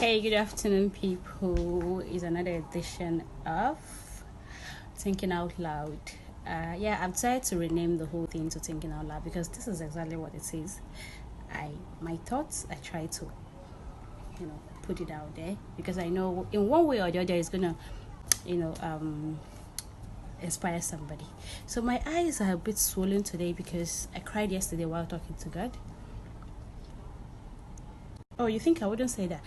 Hey, good afternoon, people. Is another edition of Thinking Out Loud. I've decided to rename the whole thing to Thinking Out Loud because this is exactly what it is. My thoughts, I try to, put it out there because I know in one way or the other it's gonna, you know, um, inspire somebody. So my eyes are a bit swollen today because I cried yesterday while talking to God. Oh, you think I wouldn't say that?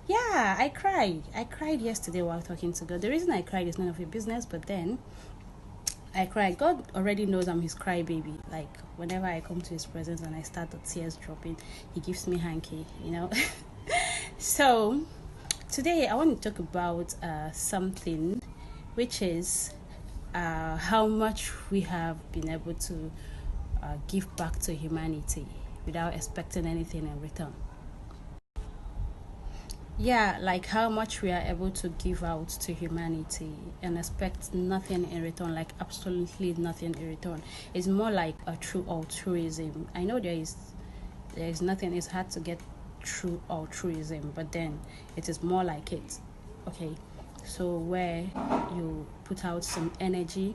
Yeah, I cried. I cried yesterday while talking to God. The reason I cried is none of your business, but then I cried. God already knows I'm his crybaby. Like, whenever I come to his presence and I start the tears dropping, he gives me hanky. So, today I want to talk about something which is how much we have been able to give back to humanity without expecting anything in return. Yeah, like how much we are able to give out to humanity and expect nothing in return, like absolutely nothing in return. It's more like a true altruism. I know there is nothing, it's hard to get true altruism, but then it is more like it. Okay. So where you put out some energy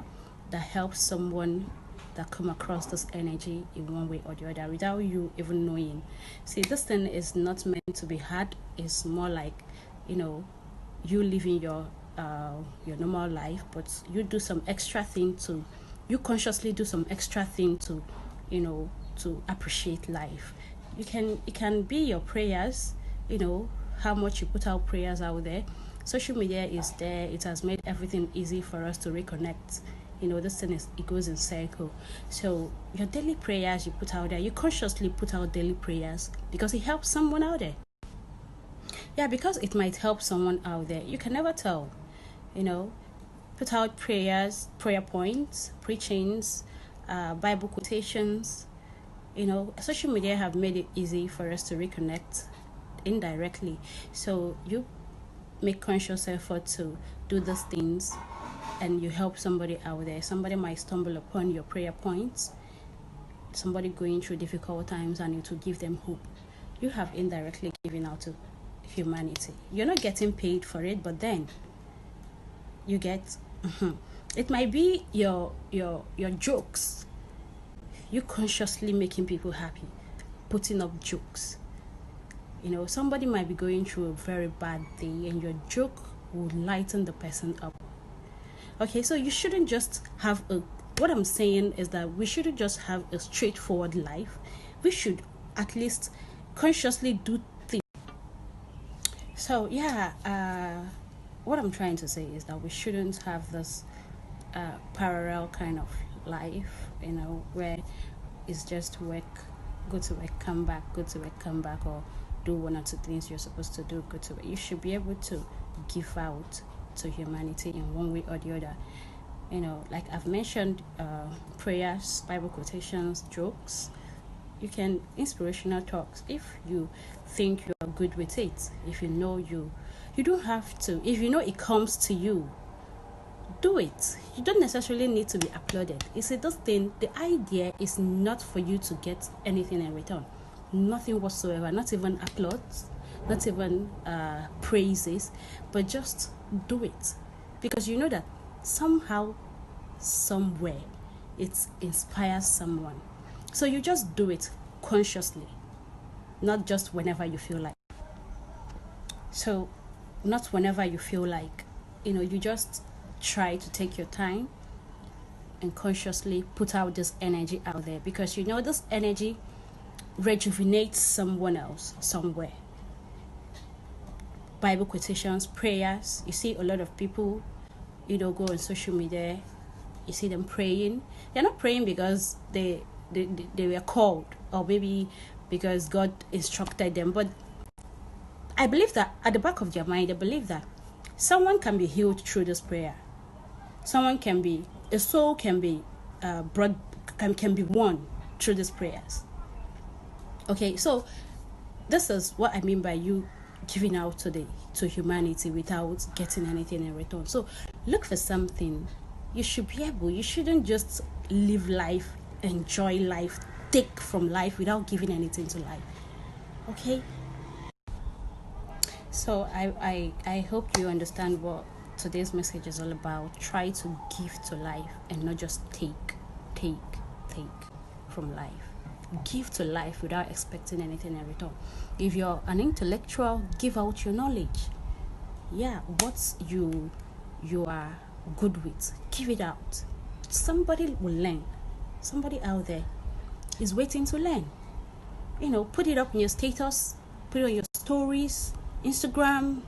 that helps someone that come across this energy in one way or the other without you even knowing. See, this thing is not meant to be hard. It's more like, you living your normal life, but you consciously do some extra thing to appreciate life. It can be your prayers, how much you put out prayers out there. Social media is there. It has made everything easy for us to reconnect. This thing it goes in circle. So your daily prayers you put out there, you consciously put out daily prayers because it helps someone out there. Yeah, because it might help someone out there. You can never tell. you know Put out prayers, prayer points, preachings, Bible quotations. Social media have made it easy for us to reconnect indirectly. So you make conscious effort to do these things and you help somebody out there. Somebody might stumble upon your prayer points, somebody going through difficult times, and it will give them hope. You have indirectly given out to humanity. You're not getting paid for it, but then you get it might be your jokes. You consciously making people happy, putting up jokes. Somebody might be going through a very bad day and your joke will lighten the person up. Okay, so you shouldn't just have what I'm saying is that we shouldn't just have a straightforward life. We should at least consciously do things. So what I'm trying to say is that we shouldn't have this parallel kind of life, where it's just work, go to work, come back, go to work, come back, or do one or two things you're supposed to do, go to work. You should be able to give out to humanity in one way or the other. Like I've mentioned, prayers, Bible quotations, jokes. You can inspirational talks if you think you are good with it. If you don't have to. If it comes to you, do it. You don't necessarily need to be applauded. You see, this thing, the idea is not for you to get anything in return. Nothing whatsoever. Not even applause, not even praises, but just do it. Because you know that somehow, somewhere, it inspires someone. So you just do it consciously, not just whenever you feel like. So, not whenever you feel like, you just try to take your time and consciously put out this energy out there, because this energy rejuvenates someone else somewhere. Bible quotations, prayers. You see a lot of people, go on social media, you see them praying. They're not praying because they were called, or maybe because God instructed them, but I believe that at the back of their mind, they believe that someone can be healed through this prayer. A soul can be brought, can be won through these prayers. Okay, so this is what I mean by you giving out to humanity without getting anything in return. So look for something. You shouldn't just live life, enjoy life, take from life without giving anything to life. Okay? So I hope you understand what today's message is all about. Try to give to life and not just take from life. Give to life without expecting anything in return. If you're an intellectual, give out your knowledge. Yeah, what you are good with, give it out. Somebody will learn. Somebody out there is waiting to learn. Put it up in your status, put it on your stories, Instagram.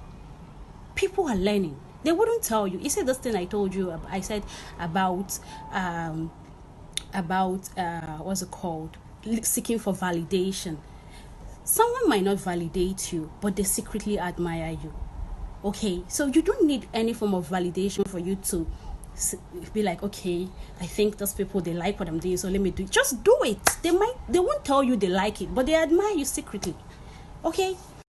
People are learning. They wouldn't tell you. You see this thing I told you. I said about what's it called? Seeking for validation. Someone might not validate you, but they secretly admire you. Okay, so you don't need any form of validation for you to be like, okay, I think those people, they like what I'm doing, so let me do it. Just do it. They won't tell you they like it, but they admire you secretly. Okay,